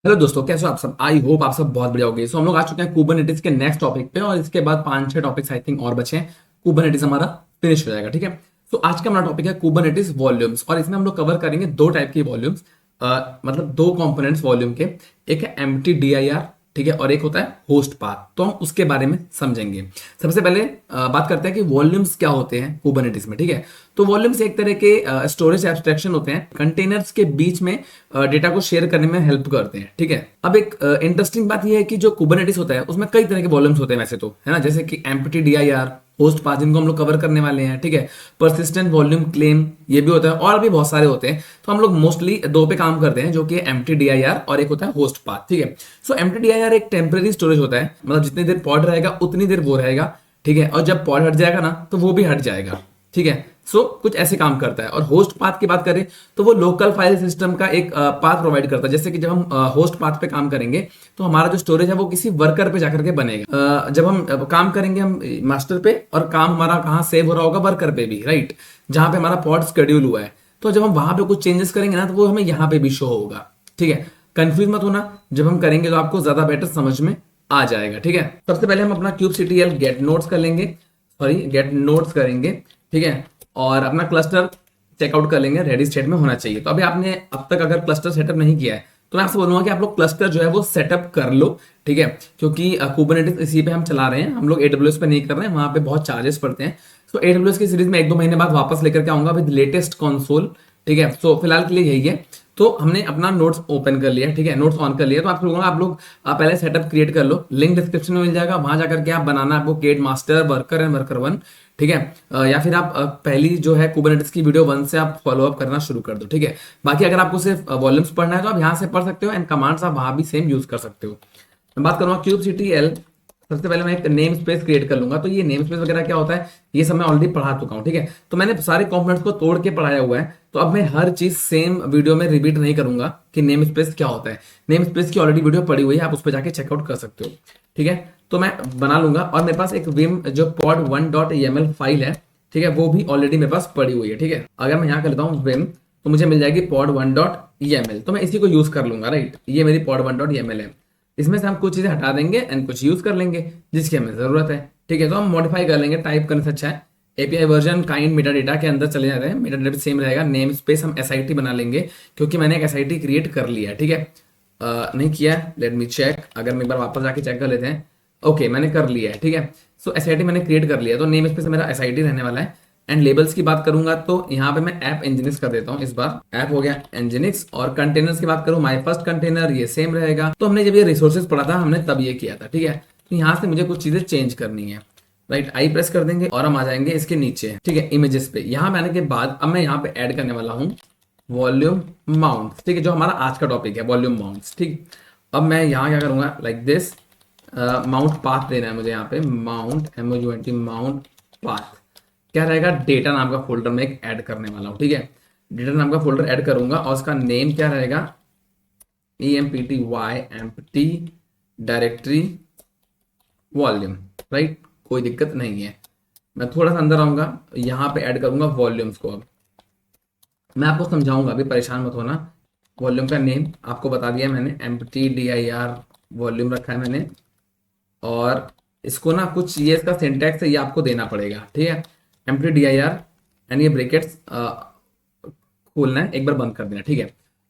Hello दोस्तों, कैसे हो आप सब। आई होप आप सब बहुत बढ़िया होंगे। सो हम लोग आ चुके हैं कुबरनेटिस के नेक्स्ट टॉपिक पे और इसके बाद 5-6 टॉपिक्स आई थिंक और बचे हैं। कुबरनेटिस हमारा फिनिश हो जाएगा। ठीक है, तो आज का हमारा टॉपिक है कुबरनेटिस वॉल्यूम्स और इसमें हम लोग कवर करेंगे दो टाइप की वॉल्यूम्स, मतलब दो कंपोनेंट्स वॉल्यूम के। एक है एम्प्टी डीआईआर, ठीक है, और एक होता है होस्ट पाथ। तो हम उसके बारे में समझेंगे। सबसे पहले बात करते हैं कि वॉल्यूम्स क्या होते हैं कुबरनेटिस में। ठीक है, तो वॉल्यूम्स एक तरह के स्टोरेज एब्स्ट्रैक्शन होते हैं, कंटेनर्स के बीच में डेटा को शेयर करने में हेल्प करते हैं। ठीक है, अब एक इंटरेस्टिंग बात यह है कि जो कुबरनेटिस होता है उसमें कई तरह के वॉल्यूम्स होते हैं वैसे तो, है ना, जैसे कि एम्प्टी डीआईआर, होस्ट पाथ, जिनको हम लोग कवर करने वाले हैं। ठीक है, परसिस्टेंट वॉल्यूम क्लेम ये भी होता है और भी बहुत सारे होते हैं। तो हम लोग मोस्टली दो पे काम करते हैं, जो कि एम्प्टी डीआईआर और एक होता है होस्ट पाथ। ठीक है, सो एम्प्टी डीआईआर एक टेम्परेरी स्टोरेज होता है, मतलब जितनी देर पॉड रहेगा उतनी देर वो रहेगा। ठीक है, और जब पॉड हट जाएगा ना तो वो भी हट जाएगा। ठीक है, सो कुछ ऐसे काम करता है। और होस्ट पाथ की बात करें तो वो लोकल फाइल सिस्टम का एक पाथ प्रोवाइड करता है। जैसे कि जब हम होस्ट पाथ पे काम करेंगे तो हमारा जो स्टोरेज है वो किसी वर्कर पे जाकर के बनेगा। जब हम काम करेंगे हम मास्टर पे, और काम हमारा कहाँ सेव हो रहा होगा, वर्कर पे भी, राइट, जहां पे हमारा पॉड शेड्यूल हुआ है। तो जब हम वहां पे कुछ चेंजेस करेंगे ना तो वो हमें यहाँ पे भी शो होगा। ठीक है, कंफ्यूज मत होना, जब हम करेंगे तो आपको ज्यादा बेटर समझ में आ जाएगा। ठीक है, सबसे पहले हम अपना क्यूबसीटीएल गेट नोट्स कर लेंगे, सॉरी गेट नोट्स करेंगे। ठीक है, और अपना क्लस्टर चेकआउट कर लेंगे, रेडी स्टेट में होना चाहिए। तो अभी आपने अब तक अगर क्लस्टर सेटअप नहीं किया है तो मैं आपसे बोलूंगा कि आप लोग क्लस्टर जो है वो सेटअप कर लो। ठीक है, क्योंकि कुबरनेटिस इसी पे हम चला रहे हैं, हम लोग एडब्ल्यूएस पे नहीं कर रहे हैं, वहां पे बहुत चार्जेस पड़ते हैं। तो एडब्ल्यूएस की सीरीज में 1-2 महीने बाद वापस लेकर के आऊंगा विद लेटेस्ट कंसोल। ठीक है, तो फिलहाल के लिए यही है। तो हमने अपना नोट्स ओपन कर लिया, ठीक है, नोट्स ऑन कर लिया। तो आप लोग पहले सेटअप क्रिएट कर लो, लिंक डिस्क्रिप्शन में मिल जाएगा, वहां जाकर के आप बनाना आपको केट master worker and worker one. ठीक है, या फिर आप पहली जो है कुबरनेटिस की वीडियो 1 से आप फॉलो अप करना शुरू कर दो। ठीक है, बाकी अगर आपको सिर्फ वॉल्यूम्स पढ़ना है तो आप यहाँ से पढ़ सकते हो एंड कमांड्स आप वहां भी सेम यूज कर सकते हो। मैं बात करूंगा क्यूबसीटीएल। सबसे पहले मैं एक नेम स्पेस क्रिएट कर लूंगा। तो ये नेम स्पेस वगैरह क्या होता है ये सब मैं ऑलरेडी पढ़ा चुका हूँ। ठीक है, तो मैंने सारे कंपोनेंट्स को तोड़ के पढ़ाया हुआ है। तो अब मैं हर चीज सेम वीडियो में रिपीट नहीं करूंगा कि नेम स्पेस क्या होता है। नेम स्पेस की ऑलरेडी वीडियो पड़ी हुई है, आप उस पर जाके चेकआउट कर सकते हो। ठीक है, तो मैं बना लूंगा और मेरे पास एक विम जो pod 1.yml फाइल है, ठीक है, वो भी ऑलरेडी मेरे पास पड़ी हुई है। ठीक है, अगर मैं यहाँ कर लेता हूँ विम तो मुझे मिल जाएगी pod 1.yml, तो मैं इसी को यूज कर लूंगा। राइट, ये मेरी pod 1.yml है। इसमें से हम कुछ चीजें हटा देंगे एंड कुछ यूज कर लेंगे जिसकी हमें जरूरत है। ठीक है, तो हम मॉडिफाई कर लेंगे, टाइप करने से अच्छा है API version kind Meta data के अंदर चले जाते हैं, मेटा डेटा सेम रहेगा। नेम स्पेस हम एसआईटी बना लेंगे क्योंकि मैंने एक एसआईटी क्रिएट कर लिया है। ठीक है, नहीं किया है, लेट मी चेक, अगर मैं एक बार वापस जाके चेक कर लेते हैं। ओके, मैंने कर लिया है। ठीक है, सो एसआईटी मैंने क्रिएट कर लिया है, तो नेम स्पेस मेरा एसआईटी रहने वाला है। एंड लेबल्स की बात करूंगा तो यहाँ पे मैं ऐप इंजीनिक्स कर देता हूँ। इस बार ऐप हो गया इंजीनिक्स। और कंटेनर्स की बात करूँ, माय फर्स्ट कंटेनर, ये सेम रहेगा। तो हमने जब ये रिसोर्सेज पढ़ा था हमने तब ये किया था। ठीक है, तो यहाँ से मुझे कुछ चीजें चेंज करनी है। राइट, आई प्रेस कर देंगे और हम आ जाएंगे इसके नीचे। ठीक है, इमेजेस पे यहाँ पे आने के बाद अब मैं यहाँ पे ऐड करने वाला हूँ वॉल्यूम माउंट। ठीक है, जो हमारा आज का टॉपिक है वॉल्यूम माउंट्स। ठीक, अब मैं यहाँ क्या करूंगा, लाइक दिस, माउंट पाथ देना है मुझे यहाँ पे, माउंट MOUNT माउंट पाथ क्या रहेगा, डेटा नाम का फोल्डर में एक ऐड करने वाला हूँ। ठीक है, डेटा नाम का फोल्डर ऐड करूंगा और उसका नेम क्या रहेगा, empty डायरेक्टरी वॉल्यूम। राइट, कोई दिक्कत नहीं है। मैं थोड़ा सा अंदर आऊंगा, यहाँ पे ऐड करूंगा वॉल्यूम्स को। अब मैं आपको समझाऊंगा, अभी परेशान मत होना। वॉल्यूम का नेम आपको बता दिया मैंने, empty dir वॉल्यूम रखा है मैंने। और इसको ना कुछ ये इसका सिंटैक्स है, ये आपको देना पड़ेगा। ठीक है, empty dir एंड ये ब्रैकेट्स खोलना है, एक बार बंद कर देना। ठीक है,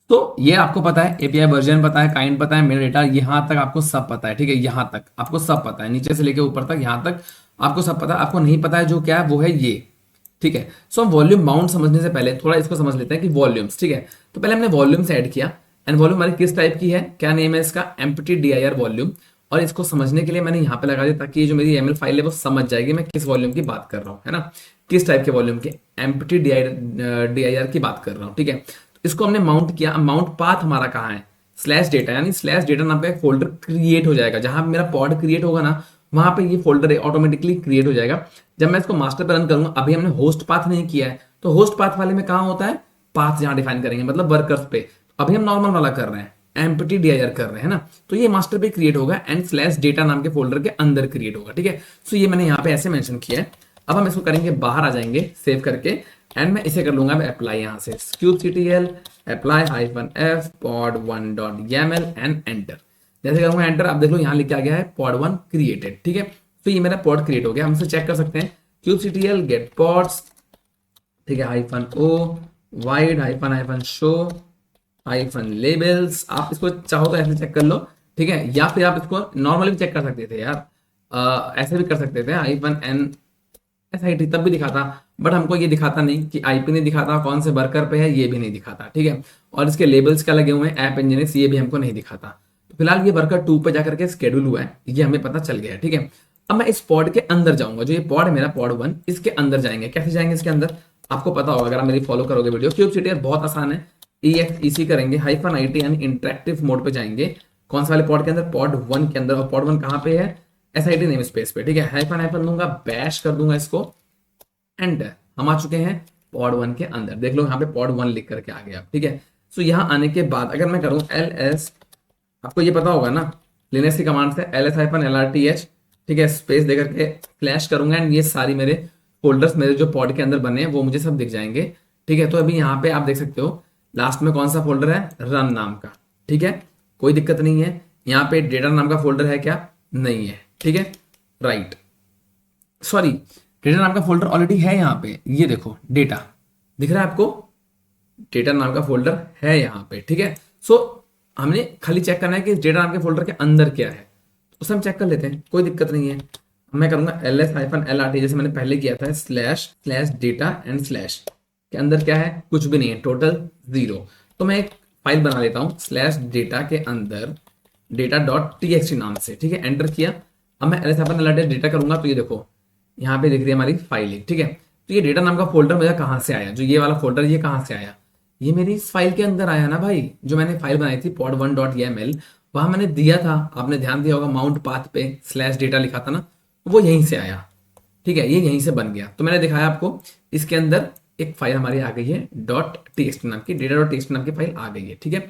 तो ये आपको पता है, एपीआई वर्जन पता है, काइंड पता है, मेरा डेटा, यहाँ तक आपको सब पता है। ठीक है, यहाँ तक आपको सब पता है, नीचे से लेके ऊपर तक, यहाँ तक आपको सब पता है। आपको नहीं पता है जो क्या है वो है ये। ठीक है, सो हम वॉल्यूम माउंट समझने से पहले थोड़ा इसको समझ लेते हैं कि वॉल्यूम्स। ठीक है, तो पहले हमने वॉल्यूम्स ऐड किया एंड वॉल्यूम हमारी किस टाइप की है, क्या नेम है इसका, एम्प्टी डीआईआर वॉल्यूम। और इसको समझने के लिए मैंने यहाँ पे लगा दिया ताकि ये जो मेरी एमएल फाइल है वो समझ जाएगी मैं किस वॉल्यूम की बात कर रहा हूँ, है ना, किस टाइप के वॉल्यूम के, एम्प्टी डीआईआर की बात कर रहा हूँ। ठीक है, तो इसको हमने माउंट किया। माउंट पाथ हमारा कहाँ है, स्लैश डेटा, यानी स्लैश डेटा नाम का एक फोल्डर क्रिएट हो जाएगा। जहां मेरा पॉड क्रिएट होगा ना वहां पे ये फोल्डर ऑटोमेटिकली क्रिएट हो जाएगा। जब मैं इसको मास्टर पे रन करूंगा, अभी हमने होस्ट पाथ नहीं किया है, तो होस्ट पाथ वाले में कहाँ होता है, पाथ जहां डिफाइन करेंगे, मतलब वर्कर्स पे। अभी हम नॉर्मल वाला कर रहे हैं, एम्प्टी डीआईआर कर रहे हैं ना, तो ये मास्टर पे क्रिएट होगा एंड स्लैश डेटा नाम के फोल्डर के अंदर क्रिएट होगा। ठीक है, सो ये मैंने यहाँ पे ऐसे मेंशन किया है। अब हम इसको करेंगे, बाहर आ जाएंगे सेव करके, एंड मैं इसे कर लूंगा अप्लाई यहाँ से kubectl apply -f pod1 .yaml and enter. जैसे करूंगा एंटर, आप देख लो यहाँ लिख के आ गया है pod1 क्रिएटेड। ठीक है, तो ये मेरा पॉड क्रिएट हो गया। हम इसे चेक कर सकते हैं kubectl get pods, ठीक है, -o वाइड -शो -labels। आप इसको चाहो तो ऐसे चेक कर लो, ठीक है, या फिर आप इसको नॉर्मली भी चेक कर सकते थे यार, ऐसे भी कर सकते थे -SIT, तब भी दिखाता, बट हमको ये दिखाता नहीं कि आईपी नहीं दिखाता, कौन से वर्कर पे है ये भी नहीं दिखाता। ठीक है, और इसके लेबल्स क्या लगे हुए हैं ऐप इंजीनियर्स, ये भी हमको नहीं दिखाता। तो फिलहाल ये वर्कर 2 पे जाकर के स्केड्यूल हुआ है, ये हमें पता चल गया है। ठीक है, अब मैं इस पॉड के अंदर जाऊंगा, जो ये पॉड है मेरा पॉड 1, इसके अंदर जाएंगे। कैसे जाएंगे इसके अंदर, आपको पता होगा अगर आप मेरी फॉलो करोगे वीडियो। kubectl बहुत आसान है, EXEC करेंगे -IT यानी इंटरेक्टिव मोड पे जाएंगे। कौन सा वाले पॉड के अंदर, पॉड 1 के अंदर। और पॉड 1 कहाँ पे है, SIT नेम स्पेस पे। ठीक है, हाइफन दूंगा, बैश कर दूंगा इसको, एंड हम आ चुके हैं पॉड 1 के अंदर। देख लो यहाँ पे पॉड 1 लिख करके आ गया। ठीक है, सो यहाँ आने के बाद अगर मैं करूँ LS, आपको ये पता होगा ना लिनक्स की कमांड से LS-LRTH, ठीक है, स्पेस देकर के फ्लैश करूंगा एंड ये सारी मेरे फोल्डर्स मेरे जो पॉड के अंदर बने हैं वो मुझे सब दिख जाएंगे। ठीक है, तो अभी यहाँ पे आप देख सकते हो लास्ट में कौन सा फोल्डर है, रन नाम का। ठीक है, कोई दिक्कत नहीं है। यहाँ पे डेटा नाम का फोल्डर है क्या, नहीं है। ठीक है, राइट, सॉरी, डेटा नाम का फोल्डर ऑलरेडी है यहाँ पे, ये देखो डेटा दिख रहा है आपको, डेटा नाम का फोल्डर है यहाँ पे। ठीक है, सो हमने खाली चेक करना है कि डेटा नाम के फोल्डर के अंदर क्या है, उसे हम चेक कर लेते हैं, कोई दिक्कत नहीं है। मैं करूंगा LS-LRT जैसे मैंने पहले किया था, //data एंड स्लैश के अंदर क्या है, कुछ भी नहीं है, टोटल 0। तो मैं एक फाइल बना लेता हूँ /data के अंदर data.txt नाम से। ठीक है, एंटर किया। अब मैं LS-LRT डेटा करूंगा तो ये देखो यहाँ पे दिख रही है हमारी फाइल। ठीक है, तो ये डेटा नाम का फोल्डर मेरा कहाँ से आया, जो ये वाला फोल्डर ये कहाँ से आया, ये मेरी इस फाइल के अंदर आया ना भाई। जो मैंने फाइल बनाई थी pod1.yaml, वहां मैंने दिया था, आपने ध्यान दिया होगा माउंट पाथ पे /data लिखा था ना, वो यहीं से आया। ठीक है, ये यहीं से बन गया। तो मैंने दिखाया आपको, इसके अंदर एक फाइल हमारी आ गई है .txt नाम की, data.txt नाम की फाइल आ गई है। ठीक है,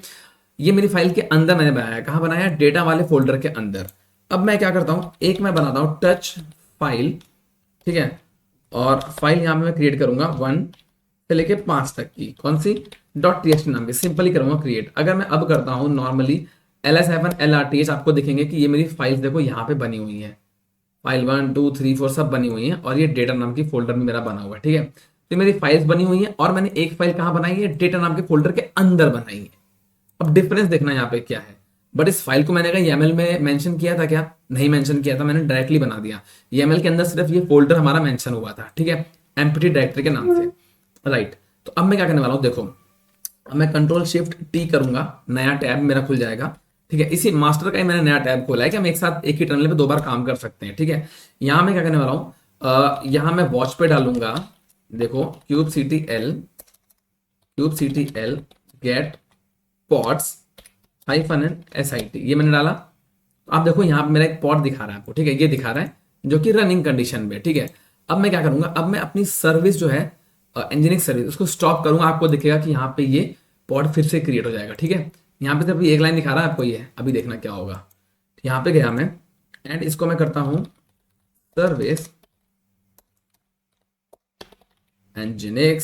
ये मेरी फाइल के अंदर मैंने बनाया। कहाँ बनाया, डेटा वाले फोल्डर के अंदर। अब मैं क्या करता हूँ, एक मैं बनाता हूँ टच फाइल। ठीक है, और फाइल यहाँ पे मैं क्रिएट करूंगा 1 से लेके 5 तक की, कौन सी, .txt नाम की, सिंपली करूंगा क्रिएट। अगर मैं अब करता हूँ नॉर्मली LS-LRTH, आपको दिखेंगे कि ये मेरी फाइल्स देखो यहाँ पे बनी हुई है, फाइल 1 2 3 4 सब बनी हुई है, और ये डेटा नाम की फोल्डर में मेरा बना हुआ है। ठीक है, तो मेरी फाइल्स बनी हुई है, और मैंने एक फाइल कहाँ बनाई है, डेटा नाम के फोल्डर के अंदर बनाई है। अब डिफरेंस देखना यहाँ पे क्या है, बट इस फाइल को मैंने कहा YAML में मेंशन किया था क्या, नहीं मेंशन किया था, मैंने डायरेक्टली बना दिया। YAML के अंदर सिर्फ ये फोल्डर हमारा मेंशन हुआ था। ठीक है, एम्प्टी डायरेक्टरी के नाम से, राइट। तो अब मैं क्या करने वाला हूँ, देखो अब मैं Ctrl+Shift+T करूंगा, नया टैब मेरा खुल जाएगा। ठीक है, इसी मास्टर का ही मैंने नया टैब खोला है कि हम एक साथ एक ही टर्मिनल पे 2 बार काम कर सकते हैं। ठीक है, यहाँ मैं क्या करने वाला हूँ, यहाँ मैं वॉच पे डालूंगा, देखो kubectl get pods -SIT, ये मैंने डाला। आप देखो यहाँ पे मेरा एक पॉड दिखा रहा है आपको। ठीक है, ये दिखा रहा है जो कि रनिंग कंडीशन में। ठीक है, अब मैं क्या करूंगा, अब मैं अपनी सर्विस जो है इंजीनियरिंग सर्विस, उसको स्टॉप करूंगा। आपको दिखेगा कि यहाँ पे ये पॉड फिर से क्रिएट हो जाएगा। ठीक है, यहाँ पे सिर्फ एक लाइन दिखा रहा है आपको, ये अभी देखना क्या होगा। यहाँ पे गया मैं, एंड इसको मैं करता हूँ सर्विस nginx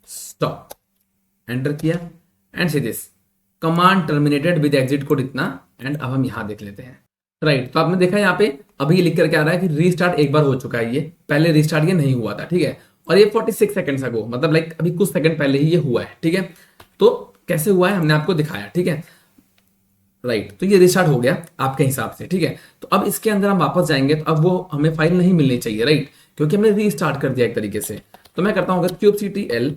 स्टॉप, एंटर किया, and see this command terminated with exit code इतना। एंड अब हम यहाँ देख लेते हैं, राइट। तो आपने देखा यहाँ पे अभी लिख करके आ रहा है कि रीस्टार्ट एक बार हो चुका है, ये पहले रीस्टार्ट ये नहीं हुआ था। ठीक है, और ये 46 सेकंड्स अगो, मतलब लाइक अभी कुछ सेकंड पहले ही ये हुआ है। ठीक है, तो कैसे हुआ है हमने आपको दिखाया। ठीक है, राइट, तो ये रिस्टार्ट हो गया आपके हिसाब से। ठीक है, तो अब इसके अंदर हम वापस जाएंगे तो अब वो हमें फाइल नहीं मिलनी चाहिए, राइट, क्योंकि हमने रीस्टार्ट कर दिया एक तरीके से। तो मैं करता हूँ अगर kubectl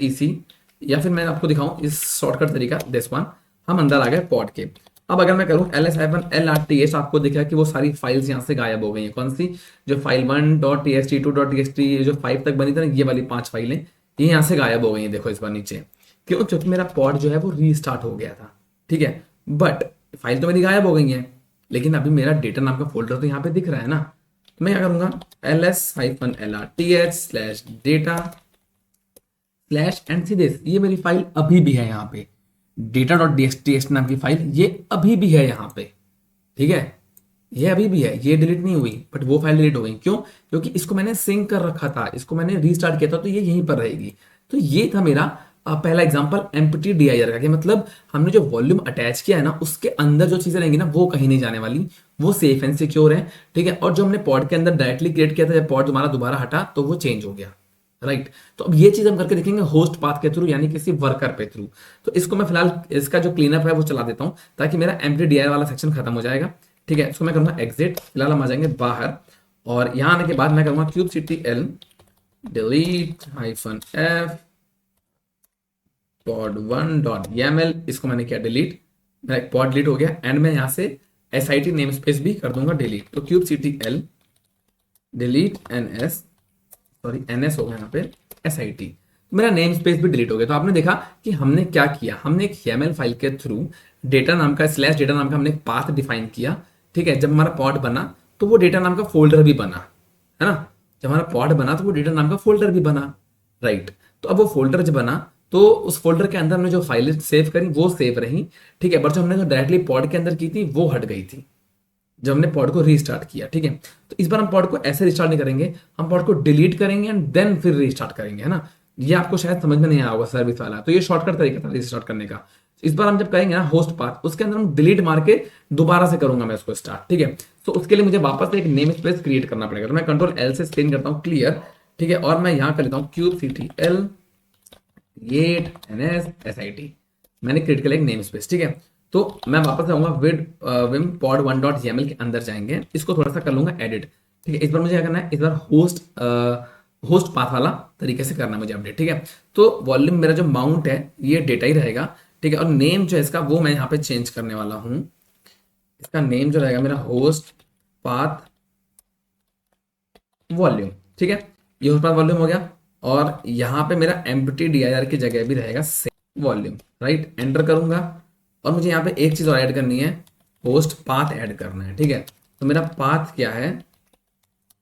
exec, या फिर मैं आपको दिखाऊं इस शॉर्टकट तरीका, दिस वन, हम अंदर आ गए पॉड के। अब अगर मैं करूं LS-LRTH, आपको दिखा कि वो सारी फाइल्स यहाँ से गायब हो गई हैं। कौन सी, जो फाइल 1.txt 2.txt जो 5 तक बनी थी ना, ये वाली 5 फाइलें ये यहाँ से गायब हो गई हैं। देखो इस बार नीचे, क्यों, क्योंकि मेरा पॉड जो है वो रीस्टार्ट हो गया था। ठीक है, बट फाइल तो मेरी गायब हो गई है, लेकिन अभी मेरा डेटा नाम का फोल्डर तो यहाँ पे दिख रहा है ना। तो मैं क्या करूंगा, LS-LRTH/data/, ये मेरी फाइल अभी भी है यहाँ पे, data.txt नाम की फाइल ये अभी भी है यहाँ पे। ठीक है, ये अभी भी है, ये डिलीट नहीं हुई, बट वो फाइल डिलीट हो गई। क्यों? क्योंकि इसको मैंने सिंक कर रखा था, इसको मैंने रीस्टार्ट किया था, तो ये यहीं पर रहेगी। तो ये था मेरा पहला एग्जांपल एम्प्टी डीआईआर का, कि मतलब हमने जो वॉल्यूम अटैच किया है ना, उसके अंदर जो चीजें रहेंगी ना वो कहीं नहीं जाने वाली, वो सेफ एंड सिक्योर है। ठीक है, और जो हमने पॉड के अंदर डायरेक्टली क्रिएट किया था, जब पॉड हमारा दोबारा हटा तो वो चेंज हो गया। राइट, तो अब ये चीज हम करके देखेंगे होस्ट पाथ के थ्रू, यानी किसी वर्कर पे थ्रू। तो इसको मैं फिलहाल इसका जो क्लीनअप है वो चला देता हूं, ताकि मेरा एम्प्टी डीआईआर वाला सेक्शन खत्म हो जाएगा। ठीक है, इसको मैं करूंगा एग्जिट, फिलहाल हम आ जाएंगे बाहर, और यहां आने के बाद मैं करूंगा kubectl delete -f pod1.yaml, इसको मैंने किया डिलीट, मेरा एक पॉड डिलीट हो गया, एंड मैं यहां से sit नेम स्पेस भी कर दूंगा डिलीट। तो kubectl delete ns, sorry ns हो गया यहाँ पे sit, मेरा नेम स्पेस भी डिलीट हो गया। तो आपने देखा कि हमने क्या किया, हमने एक YAML फाइल के थ्रू डेटा नाम का /डेटा नाम का हमने एक पाथ डिफाइन किया। ठीक है, जब हमारा पॉड बना तो वो डेटा नाम का फोल्डर भी बना, है ना। जब हमारा पॉड बना तो वो डेटा नाम का फोल्डर भी बना। राइट, तो अब वो फोल्डर जब बना तो उस फोल्डर के अंदर हमने जो फाइलें सेव करी वो सेव रही। ठीक है, बट जो हमने जो डायरेक्टली पॉड के अंदर की थी वो हट गई थी जब हमने पॉड को रीस्टार्ट किया। ठीक है, तो इस बार हम पॉड को ऐसे रिस्टार्ट नहीं करेंगे, हम पॉड को डिलीट करेंगे एंड देन फिर रीस्टार्ट करेंगे, है ना। ये आपको शायद समझ में नहीं आया होगा सर्विस वाला, तो ये शॉर्टकट तरीका था रीस्टार्ट करने का। इस बार हम जब करेंगे ना होस्ट पाथ, उसके अंदर हम डिलीट मार के दोबारा से करूंगा मैं उसको स्टार्ट। ठीक है, तो उसके लिए मुझे वापस से एक नेम स्पेस क्रिएट करना पड़ेगा। तो मैं कंट्रोल एल से स्क्रीन करता हूँ क्लियर। ठीक है, और मैं यहां कर लेता हूँ kubectl create ns sit, मैंने क्रिएट किया एक नेम स्पेस। ठीक है, तो मैं वापस आऊंगा विद विम pod1.yaml के अंदर जाएंगे, इसको थोड़ा सा कर लूंगा एडिट। ठीक है, इस बार मुझे क्या करना है, इस बार होस्ट पाथ वाला तरीके से करना है मुझे अपडेट। ठीक है, तो वॉल्यूम मेरा जो माउंट है ये डेटा ही रहेगा। ठीक है, और नेम जो है इसका वो मैं यहाँ पे चेंज करने वाला हूँ। इसका नेम जो रहेगा मेरा होस्ट पाथ वॉल्यूम। ठीक है, ये होस्ट पाथ वॉल्यूम हो गया, और यहाँ पे मेरा एम्प्टी डीआईआर की जगह भी रहेगा सेम वॉल्यूम। राइट, एंटर करूंगा, और मुझे यहाँ पे एक चीज और ऐड करनी है, होस्ट पाथ ऐड करना है। ठीक है, तो मेरा पाथ क्या है,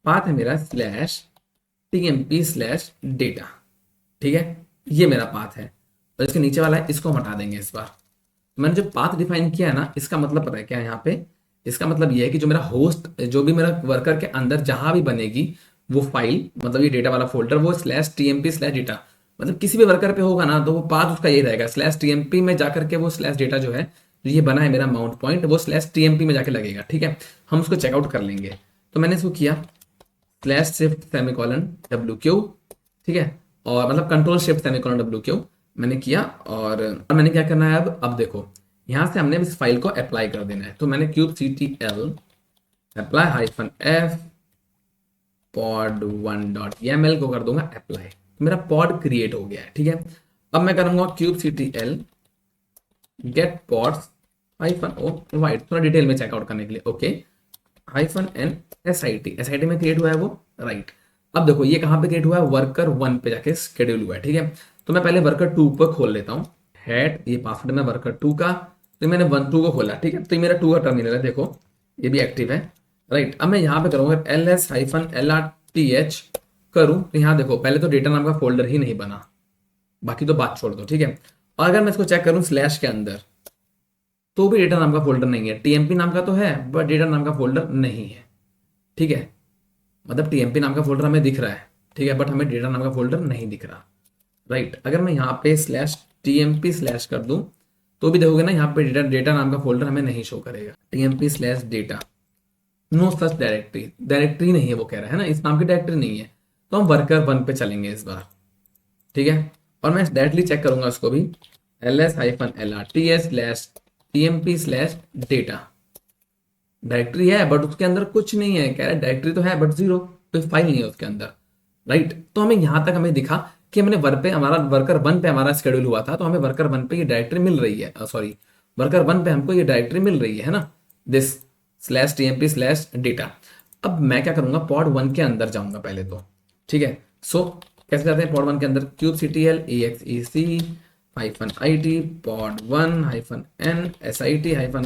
पाथ है मेरा /tmp/data। ठीक है, ये मेरा पाथ है, और इसके नीचे वाला है इसको हम हटा देंगे इस बार। मैंने जो पाथ डिफाइन किया है ना, इसका मतलब पता है क्या है यहाँ पे, इसका मतलब ये है कि जो मेरा होस्ट, जो भी मेरा वर्कर के अंदर जहां भी बनेगी वो फाइल, मतलब ये डेटा वाला फोल्डर, वो /tmp/data, मतलब किसी भी वर्कर पे होगा ना तो वो पाथ उसका ये रहेगा, /tmp में जाकर के वो /data जो है, जो ये बना है मेरा माउंट पॉइंट, वो /tmp में जाके लगेगा। ठीक है, हम उसको चेकआउट कर लेंगे। तो मैंने इसको किया /shift:\wq। ठीक है, और मतलब control/shift:\wq मैंने किया, और मैंने क्या करना है, अब देखो यहां से हमने इस फाइल को अप्लाई कर देना है। तो मैंने kubectl apply-f pod1.yaml को कर दूंगा अप्लाई, तो मेरा पॉड क्रिएट हो गया है। ठीक है, अब मैं करूंगा kubectl get pods -o white, थोड़ा डिटेल में चेकआउट करने के लिए, ओके -n sit में क्रिएट हुआ है वो। राइट, अब देखो ये कहां पे क्रिएट हुआ है, वर्कर 1 पे जाके शेड्यूल हुआ है। ठीक है, तो मैं पहले वर्कर 2 पर खोल लेता हूँ, हेड ये पासवर्ड में वर्कर 2 का, तो मैंने 1 2 को खोला। ठीक है, तो ये मेरा 2 का टर्मिनल है, देखो ये भी एक्टिव है। राइट, अब मैं यहाँ पे करूंगा ls-lrth करूं, तो यहाँ देखो पहले तो डेटा नाम का फोल्डर ही नहीं बना, बाकी तो बात छोड़ दो। ठीक है, और अगर मैं इसको चेक करूं स्लैश के अंदर, तो भी डेटा नाम का फोल्डर नहीं है, टीएमपी नाम का तो है बट डेटा नाम का फोल्डर नहीं है। ठीक है, मतलब टीएमपी नाम का फोल्डर हमें दिख रहा है, ठीक है, बट हमें डेटा नाम का फोल्डर नहीं दिख रहा। राइट, अगर मैं यहाँ पे /tmp/ कर दूं तो भी देखोगे ना यहाँ पे डेटा नाम का फोल्डर हमें नहीं शो करेगा, tmp/data नो सच डायरेक्टरी नहीं है वो कह रहा है ना, इस नाम की डायरेक्टरी नहीं है। तो हम वर्कर 1 पे चलेंगे इस बार। ठीक है, और मैं डायरेक्टली चेक करूंगा उसको भी ls-lrts/tmp/data, डायरेक्टरी है बट उसके अंदर कुछ नहीं है, कह रहा है डायरेक्टरी तो है बट जीरो, कोई फाइल नहीं है उसके अंदर। राइट, तो हमें यहां तक हमें दिखा कि हमने वर्कर 1 पे हमारा शेड्यूल हुआ था, तो हमें वर्कर 1 पे ये डायरेक्टरी मिल रही है, सॉरी वर्कर 1 पे हमको ये डायरेक्टरी मिल रही है ना, दिस /tmp/data। अब मैं क्या करूंगा, पॉड 1 के अंदर जाऊंगा पहले तो। ठीक है, सो कैसे जाते हैं पॉड 1 के अंदर, kubectl exec-it pod1-n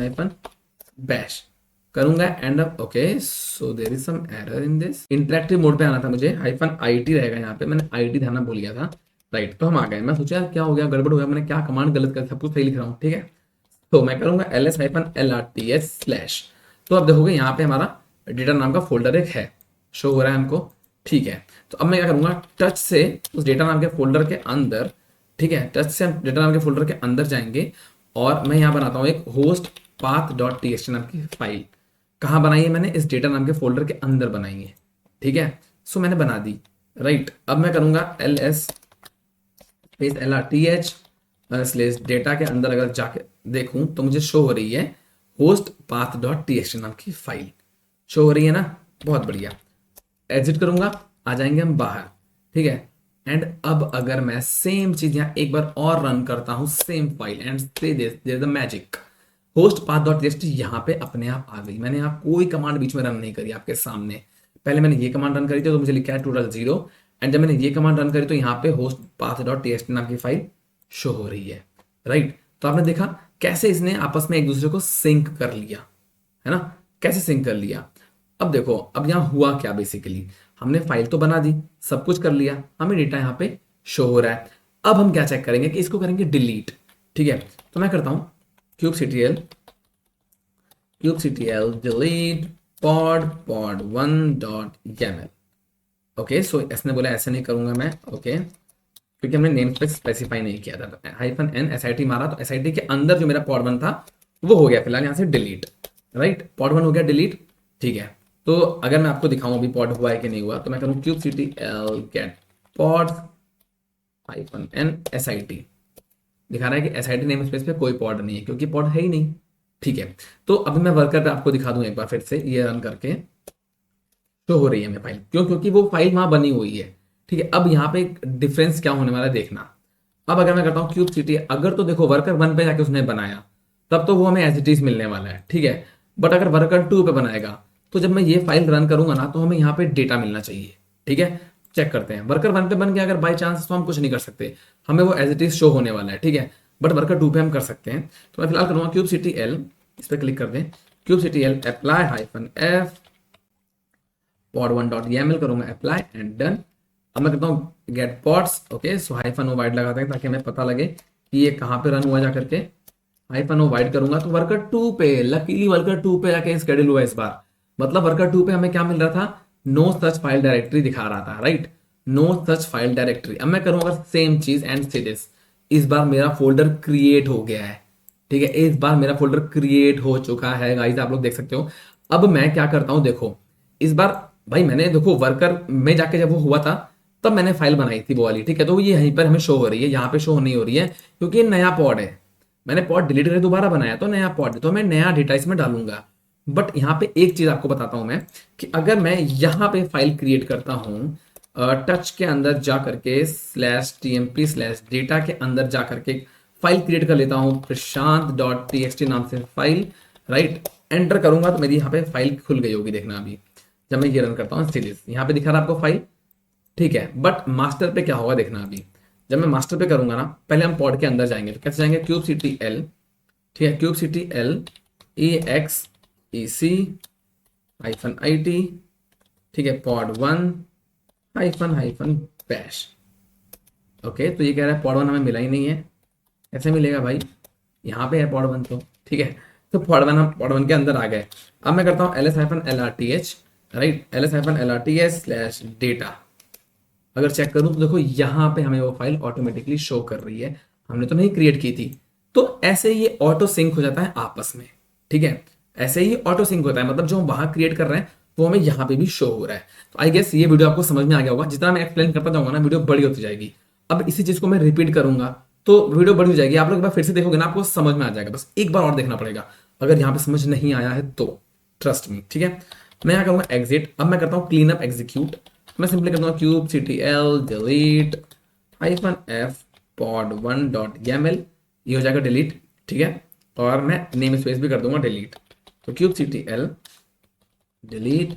sit-bash करूंगा एंड अब okay, so there is some error in this, interactive mode पे आना था मुझे, -it रहेगा यहाँ पे, मैंने it ध्यान भूल गया था। राइट, तो हम आ गए, मैं सोचा यार क्या हो गया, गड़बड़ हो गया, मैंने क्या कमांड गलत कर, सब कुछ सही लिख रहा हूँ। ठीक है, तो मैं करूंगा ls-lrts/ तो अब देखोगे यहाँ पे हमारा डेटा नाम का फोल्डर एक है, शो हो रहा है हमको, ठीक है। तो अब मैं क्या करूंगा, टच से उस डेटा नाम के फोल्डर के अंदर, ठीक है, टच से हम डेटा नाम के फोल्डर के अंदर जाएंगे और मैं यहाँ बनाता हूँ एक होस्ट पाथ डॉट टी नाम की फाइल। कहाँ बनाई है मैंने, इस डेटा नाम के फोल्डर के अंदर बनाई है, ठीक है। सो मैंने बना दी, राइट। अब मैं करूंगा ls space LRTH slash data के अंदर अगर जाके देखूं तो मुझे शो हो रही है होस्ट पाथ डॉट टी नाम की फाइल, शो हो रही है ना, बहुत बढ़िया। एग्जिट करूंगा, आ जाएंगे हम बाहर, ठीक है। एंड अब अगर मैं सेम चीज यहां एक बार और रन करता हूं, same file, and see there is the magic, host path dot test यहाँ पे अपने आप आ गई। मैंने यहाँ कोई कमांड बीच में रन नहीं करी आपके सामने। पहले मैंने ये कमांड रन करी थी तो मुझे लिखा है टोटल 0, एंड जब मैंने ये कमांड रन करी तो यहाँ पे होस्ट पाथ डॉट टेस्ट नाम की फाइल शो हो रही है, राइट। तो आपने देखा कैसे इसने आपस में एक दूसरे को सिंक कर लिया, है ना, कैसे सिंक कर लिया। अब देखो, अब यहाँ हुआ क्या, बेसिकली हमने फाइल तो बना दी, सब कुछ कर लिया, हमें डेटा यहाँ पे शो हो रहा है। अब हम क्या चेक करेंगे कि इसको करेंगे डिलीट, ठीक है। तो मैं करता हूं kubectl delete pod1.yaml। ओके, सो इसने बोला ऐसे नहीं करूंगा मैं, ओके, क्योंकि हमने नेम स्पेस स्पेसिफाई नहीं किया था। तो -n SIT मारा तो SIT के अंदर जो मेरा pod1 था वो हो गया फिलहाल यहाँ से डिलीट, राइट। pod1 हो गया डिलीट, ठीक है। तो अगर मैं आपको दिखाऊं अभी pod हुआ है कि नहीं हुआ, तो मैं करूँ kubectl get pod -n SIT, दिखा रहा है कि SIT नेम स्पेस पे कोई pod नहीं है क्योंकि pod है ही नहीं, ठीक है। तो अभी मैं वर्कर पे आपको दिखा दूं एक बार फिर से, ये रन करके तो हो रही है मेरी फाइल, क्यों, क्योंकि वो फाइल वहां बनी हुई है, ठीक है। अब यहाँ पे एक डिफरेंस क्या होने वाला है देखना। अब अगर मैं करता हूँ kubectl, अगर तो देखो वर्कर 1 पे जाके उसने बनाया तब तो वो हमें एज इट इज मिलने वाला है, ठीक है। बट अगर वर्कर 2 पे बनाएगा तो जब मैं ये फाइल रन करूंगा ना तो हमें यहाँ पे डेटा मिलना चाहिए, ठीक है। चेक करते हैं, वर्कर 1 पे बन गया अगर बाई चांस तो हम कुछ नहीं कर सकते, हमें वो एज इट इज शो होने वाला है, ठीक है। बट वर्कर 2 पे हम कर सकते हैं। तो मैं फिलहाल करूंगा kubectl, इस पर क्लिक कर दें, kubectl apply -f pod1.yaml करूंगा अप्लाई एंड डन। अब मैं करता हूँ गेट पॉड्स, ओके, सो -o वाइड लगाते हैं ताकि हमें पता लगे कि ये कहाँ पे रन हुआ जा करके। -o वाइड करूंगा तो वर्कर 2 पे, लकीली वर्कर 2 पे जाके स्केड्यूल हुआ इस बार। मतलब वर्कर 2 पे हमें क्या मिल रहा था, नो सच फाइल डायरेक्टरी दिखा रहा था, right, no such file directory. अब मैं करूंगा सेम चीज एंड सी दिस, इस बार मेरा फोल्डर क्रिएट हो गया है, ठीक है। इस बार मेरा फोल्डर क्रिएट हो चुका है गाइस, आप लोग देख सकते हो। अब मैं क्या करता हूं, देखो इस बार भाई मैंने देखो वर्कर में जाके जब वो हुआ था तब मैंने फाइल बनाई थी वो वाली, ठीक है। तो ये यहीं पर हमें शो हो रही है, यहाँ पे शो नहीं हो रही है क्योंकि ये नया पॉड है। मैंने पॉड डिलीट करके दोबारा बनाया तो नया पॉड है, तो मैं नया डेटा इसमें डालूंगा। बट यहाँ पे एक चीज आपको बताता हूं मैं कि अगर मैं यहाँ पे फाइल क्रिएट करता हूँ टच के अंदर जा करके /tmp/data के अंदर जा करके फाइल क्रिएट कर लेता हूँ prashant.txt नाम से फाइल, राइट, एंटर करूंगा तो मेरी यहाँ पे फाइल खुल गई होगी, देखना अभी जब मैं ये रन करता हूँ सीरीज, यहाँ पे दिखा रहा है आपको फाइल, ठीक है। बट मास्टर पे क्या होगा देखना अभी, जब मैं मास्टर पे करूंगा ना, पहले हम पॉड के अंदर जाएंगे, तो कैसे जाएंगे, kubectl, ठीक है, kubectl exec-it, ठीक है, pod1 -bash, ओके। तो ये कह रहा है pod1 हमें मिला ही नहीं है, कैसे मिलेगा भाई, यहाँ पे है pod1 तो, ठीक है। तो pod1 हम pod1 के अंदर आ गए। अब मैं करता हूँ ls-lrth, राइट, ls-lrth/data। अगर चेक करूं तो देखो यहाँ पे हमें वो फाइल ऑटोमेटिकली शो कर रही है, हमने तो नहीं क्रिएट की थी। तो ऐसे ये ऑटो सिंक हो जाता है आपस में, ठीक है, ऐसे ही ऑटो सिंक होता है, मतलब जो हम वहां क्रिएट कर रहे हैं वो हमें यहाँ पे भी शो हो रहा है। तो आई गेस ये वीडियो आपको समझ में आ गया होगा, जितना मैं एक्सप्लेन करता जाऊंगा ना वीडियो बड़ी होती जाएगी। अब इसी चीज को मैं रिपीट करूंगा तो वीडियो बड़ी हो जाएगी, आप लोग एक बार फिर से देखोगे ना आपको समझ में आ जाएगा, बस एक बार और देखना पड़ेगा अगर यहाँ पे समझ नहीं आया है तो, ट्रस्ट मी, ठीक है। मैं यहाँ करूंगा एग्जिट, अब मैं करता हूँ क्लीन अप एग्जीक्यूट, मैं सिंपली करता हूँ kubectl delete -f pod1.yaml, ये हो जाएगा डिलीट, ठीक है। और मैं नेम स्पेस भी कर दूंगा डिलीट, तो kubectl delete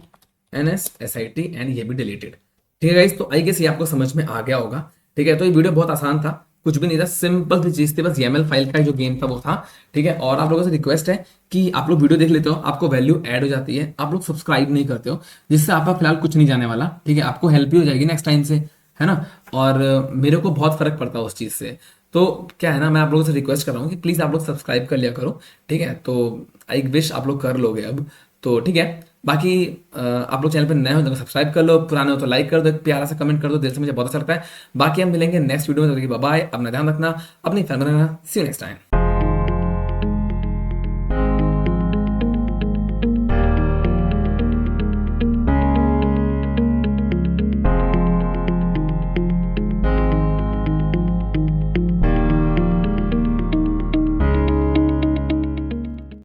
ns sit and ये भी डिलीटेड, ठीक है गाइस। तो आई गेस ये आपको समझ में आ गया होगा, ठीक है। तो ये वीडियो बहुत आसान था, कुछ भी नहीं था, सिंपल सी चीज थी, बस YAML फाइल का जो गेम था वो था, ठीक है। और आप लोगों से रिक्वेस्ट है कि आप लोग वीडियो देख लेते हो, आपको वैल्यू ऐड हो जाती है, आप लोग सब्सक्राइब नहीं करते हो, जिससे आपका फिलहाल कुछ नहीं जाने वाला, ठीक है। आपको हेल्प भी हो जाएगी नेक्स्ट टाइम से, है ना। और मेरे को बहुत फर्क पड़ता है उस चीज से। तो क्या है ना, मैं आप लोगों से रिक्वेस्ट कर रहा हूँ कि प्लीज आप लोग सब्सक्राइब कर लिया करो, ठीक है। तो आई विश आप लोग कर लोगे अब। तो ठीक है, बाकी आप लोग चैनल पर नए हो तो सब्सक्राइब कर लो, पुराने हो तो लाइक कर दो, एक प्यारा सा कमेंट कर दो, दिल से मुझे बहुत अच्छा लगता है। बाकी हम मिलेंगे नेक्स्ट वीडियो में, बाय, अपना ध्यान रखना, अपनी फैमिली में रहना, सी यू नेक्स्ट टाइम।